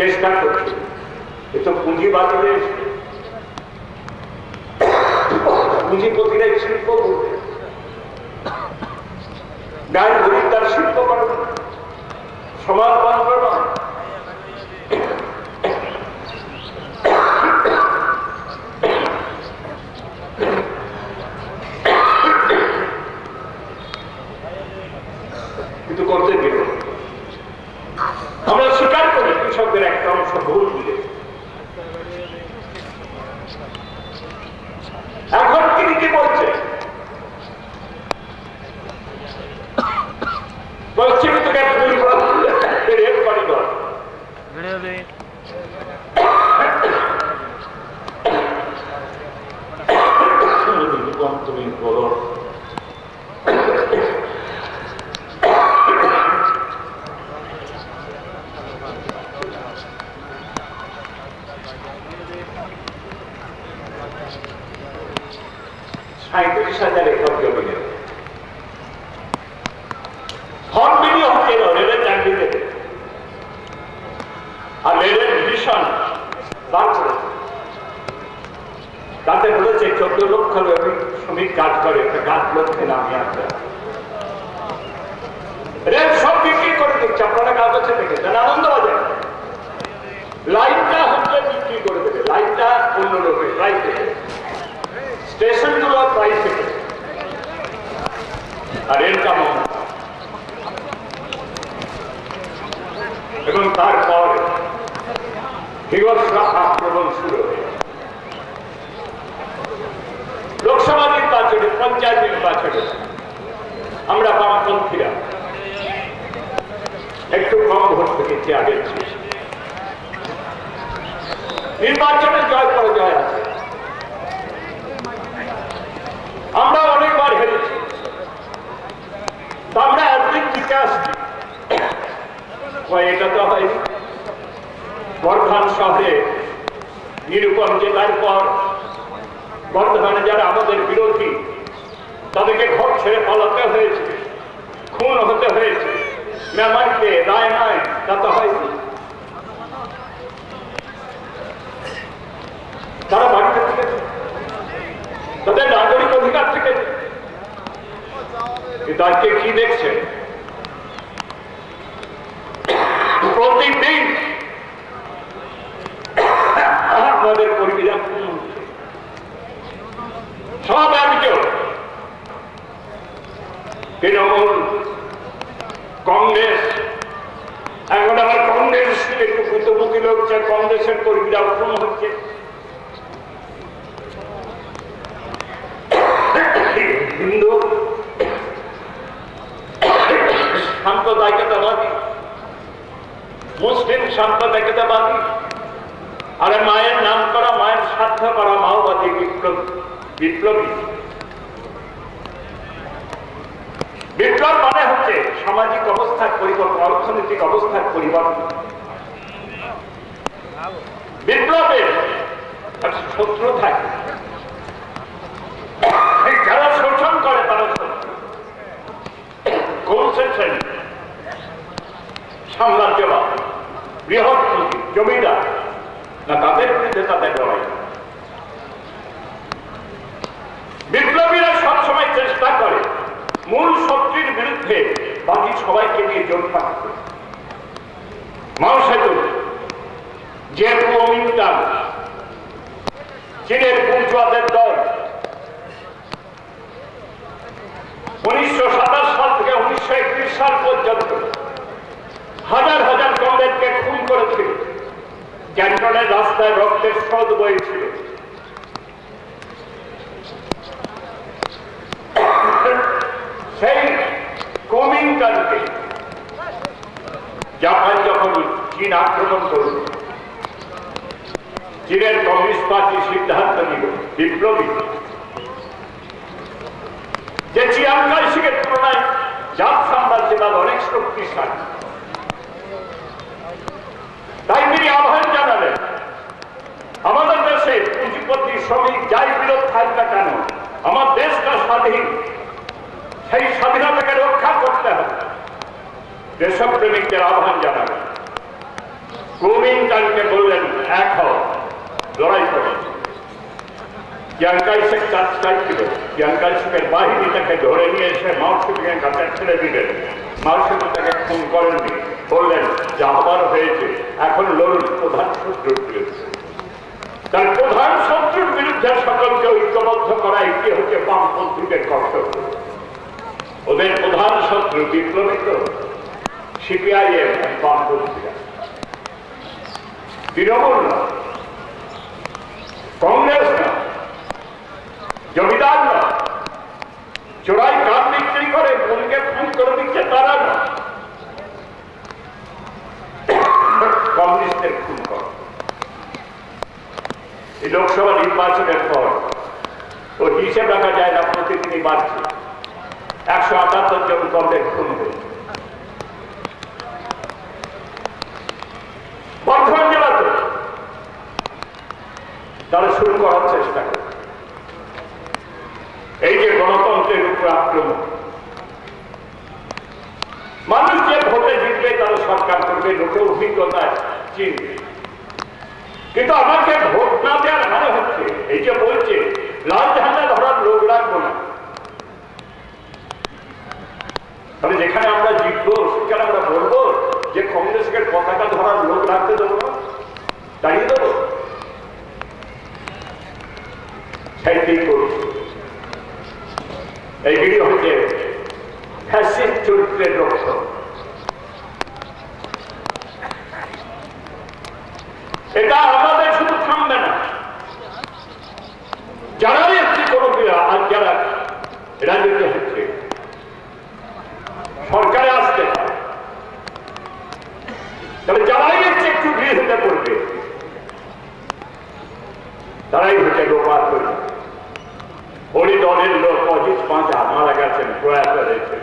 চেষ্টা করছে। এ তো পুঁজিবাদী দেশ, পুঁজিপতিরাই শিল্প করবে, গায়ের গরিবদার শিল্প করবে, সমাজ বাঁচবে না। কিন্তু করতে গেল আমরা স্বীকার করি কৃষকদের একটা অংশ ভুল দিলে। এখন তিনি কি বলছে? পশ্চিম থেকে রেল করিডর তুমি বলো $37,000 একর জমি নেবে। হর্নবিলি হচ্ছে রেলের চাকরি দেবে, আর রেলের ডিভিশন বার করেছে, তাতে বলেছে 14 লক্ষ শ্রমিক কাজ করে, 8 লক্ষে নামিয়ে আসবে। রেল সব বিক্রি করে দিচ্ছে, আপনারা কাগজে দেখেছেন আনন্দবাজার। লাইনটা হচ্ছে বিক্রি করে দেবে, লাইনটা অন্য লোকের প্রাইস দেবে, স্টেশনগুলো প্রাইস দেবে, আর রেলটা মহঙ্গা। এবং তারপর হিংস্র আক্রমণ শুরু হয়ে লোকসভা নির্বাচনে, পঞ্চায়েত নির্বাচনে আমরা বামপন্থীরা একটু কম ভোট পেয়েছি আগের চেয়ে। নির্বাচনে জয় পরাজয় আছে, আমরা অনেকবার হেরেছি, আমরা একদিন টিকে আসছি। এটা তো হয়নি। বর্ধমান শহরে নিরূপণ জেলার পর বর্ধমানে যারা আমাদের বিরোধী তাদেরকে ঘর ছেড়ে পালাতে হয়েছে, খুন হতে হয়েছে, মেমারিতে রায় নয় তা তো হয়নি। তারা বাড়িতে থেকেছে, তাদের নাগরিক অধিকার থেকেছে, কিন্তু আজকে কি দেখছেন? প্রতিদিন আমাদের কর্মীরা সব একজন, তৃণমূল, কংগ্রেস, এখন আবার কংগ্রেস একটু কুতমুখী লোক, কংগ্রেসের কর্মীরা খুন হচ্ছে। হিন্দু সাম্প্রদায়িকতাবাদী, মুসলিম সাম্প্রদায়িকতাবাদী, আর মায়ের নাম করা, মায়ের সাধ্য করা মাওবাদী বিপ্লবী। বিপ্লব মানে হচ্ছে সামাজিক অবস্থার পরিবর্তন, অর্থনৈতিক অবস্থার পরিবর্তন। বিপ্লবের শত্রু থাকে, যারা শোষণ করে তারা কোন শ্রেণী? সাম্রাজ্যবাদ, বৃহৎপতি, জমিদার, না তাদের বিরুদ্ধে তাদের লড়াই। বিপ্লবীরা সবসময় চেষ্টা করে মূল শক্তির বিরুদ্ধে বাকি সবাইকে নিয়ে জোট পাঠাতে। মাও সেতুং, যে কুমিন্টাং, চীনের বুর্জোয়াদের দল 1927 সাল থেকে 1931 সাল পর্যন্ত হাজার হাজার কমরেডকে খুন করেছিল। ক্যান্টনের রাস্তায় রক্তের স্রোত বইছিল। সেই কুমিন্টাংকে জাপান যখন চীন আক্রমণ করল, চীনের কমিউনিস্ট পার্টি সিদ্ধান্ত নিল বিপ্লবী যে চিয়াং কাই শেকের তুলনায় জাপ সাম্রাজ্যবাদ অনেক শক্তিশালী। তাই তিনি আহ্বান জানালেন, আমাদের দেশে পুঁজিপতি, শ্রমিক যাই বিরোধ থাকবে কেন, আমার দেশটা স্বাধীন, সেই স্বাধীনতাকে রক্ষা করতে হবে। দেশপ্রেমিকদের আহ্বান জানাবেন। কুমিন্টানকে বললেন এক হও, লড়াই করো। ইয়াংকাইশেক কাজ চাইছিল, ইয়াংকাইশেকের বাহিনী তাকে ধরে নিয়ে এসে মাওসেতুংয়ের কাছে ছেড়ে দিলেন। মাওসেতুং তাকে খুন করেননি, বললেন যা হবার হয়েছে, এখন লড়ুন প্রধান শত্রুর বিরুদ্ধে। তার প্রধান শত্রুর বিরুদ্ধে সকলকে ঐক্যবদ্ধ করা এটি হচ্ছে বামপন্থীদের কর্তব্য। ওদের প্রধান শত্রু বিপ্লবী তো সিপিআইএম, বামপন্থীরা, তৃণমূল না, কংগ্রেস না, জমিদার না, চোরাই কাঠ বিক্রি করে বোনকে খুন করে দিচ্ছে তারা না, কমিউনিস্টের খুন করে। এই লোকসভা নির্বাচনের পর ও হিসেব রাখা যায় না, প্রতিদিনই বাড়ছে। 178 জন কমরেড খুন হয়েছে বর্ধমান জেলাতে। তারা শুরু করার চেষ্টা করে এই যে গণতন্ত্রের উপর আক্রমণ। মানুষ যে ভোটে জিতবে তারা সরকার করবে, লোকে অভিজ্ঞতায় চিনবে। কিন্তু আমাকে ভোট না দেওয়ার মানে হচ্ছে এই যে বলছে লাল ঝান্ডা ধরার লোক রাখবো না, তাহলে যেখানে আমরা জিতবো সেখানে আমরা বলবো যে কংগ্রেসকে পতাকা ধরার লোক রাখতে দেবো না, দাঁড়িয়ে দেবো। সেইটাই করছি। এই ভিডিও হচ্ছে ফ্যাসিস্ট চরিত্রের রক্ষক। এটা আমাদের শুধু থামবে না, যারা একটি কোনো আর যারা রাজনীতি হচ্ছে সরকারে আসতে পারে, তবে যারাই হচ্ছে একটু বিরোধিতা করবে তারাই হচ্ছে লোপার করবে। ওই দলের লোক অজিত পাঁচা মারা গেছেন, প্রয়াত হয়েছেন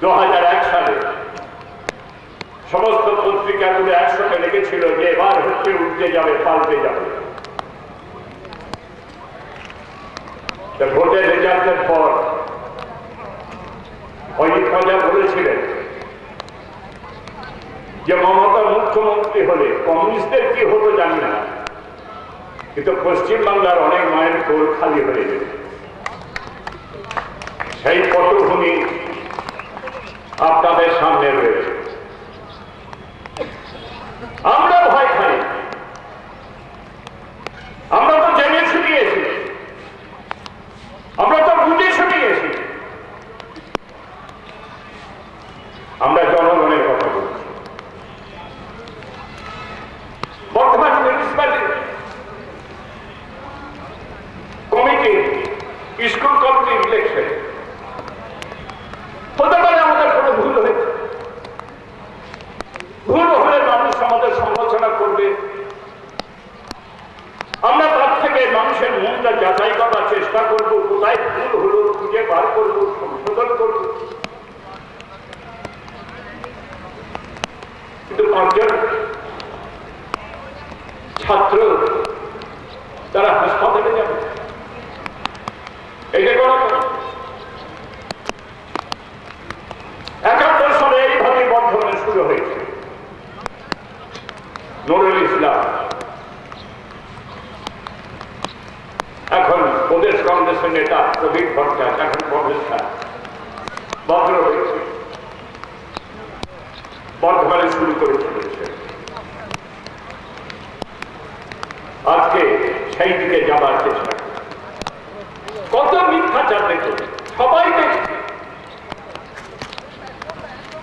2001 সালে। সমস্ত পত্রিকাগুলো একসাথে লেগেছিল যে এবার হচ্ছে উঠতে যাবে, পাল্টে যাবে। ভোটের রেজাল্টের পর অজিত পাঁচা বলেছিলেন যে মমতা মুখ্যমন্ত্রী হলে কমিউনিস্টদের কি হতো জানি না, কিন্তু পশ্চিমবাংলার অনেক মায়ের কোল খালি হয়ে যাবে। সেই পটভূমি আপনাদের সামনে রয়েছে। আমরা ভয় খাই, আমরা তো জেনে শুনিয়েছি, আমরা তো বুঝে শুনিয়েছি, আমরা জনগণের কথা বলছি। বর্তমান municipality committee, school committee election হতে পারে আমাদের কোনো ভুল হয়েছে। ভুল হলে মানুষ আমাদের সমালোচনা করবে, আমরা তার থেকে মানুষের মনটা যাচাই করার চেষ্টা করবো, কোথায় ভুল হলো খুঁজে বার করবো, সংশোধন করবো। কিন্তু 5 জন ছাত্র তারা হাসপাতালে যাবে, এটা করা 71 সালে এইভাবে বর্ধমানে শুরু হয়েছে। নুরুল ইসলাম এখন প্রদেশ কংগ্রেসের নেতা, প্রদীপ ভট্টাচার্য এখন প্রফেসর, ভদ্র হয়েছে, বর্ধমানে শুরু করে চলেছে। আজকে সেই দিকে যাবার চেষ্টা কত মিথ্যাচার দেখুন, সবাই দেখছে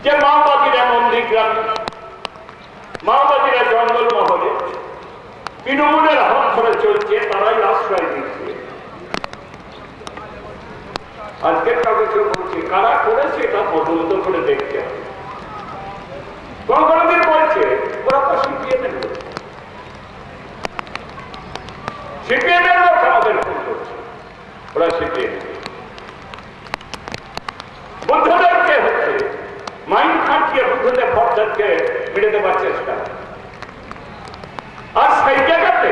যে মাওবাদীরা নন্দীগ্রাম, মাওবাদীরা জঙ্গলমহলে তৃণমূলের হাত ধরে চলছে, তারাই আশ্রয় দিচ্ছে। আজকের কাগজে বলছে কারা করেছে এটা তদন্ত করে দেখতে হবে। কোনদিন বলছে ওরা তো সিপিএমের লোক, সিপিএমের লোক আমাদের ফোন করছে, ওরা সিপিএম। বুদ্ধদেবকে হচ্ছে মাইন খাটিয়ে বুদ্ধদেব ভট্টাচার্যকে মেরে দেবার চেষ্টা। আর সেই জায়গাতে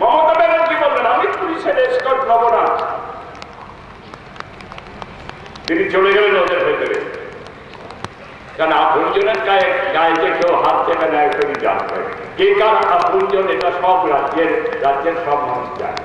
মমতা ব্যানার্জি বললেন আমি পুলিশের এসকর্ট নেব না, তিনি চলে গেলেন ওদের ভেতরে। কারণ আপনজনের গায়ে গায়ে যে কেউ হাত চেপে নেয় করি জানতে কে কার আপনজন এটা সব রাজ্যের সব মানুষ জানে।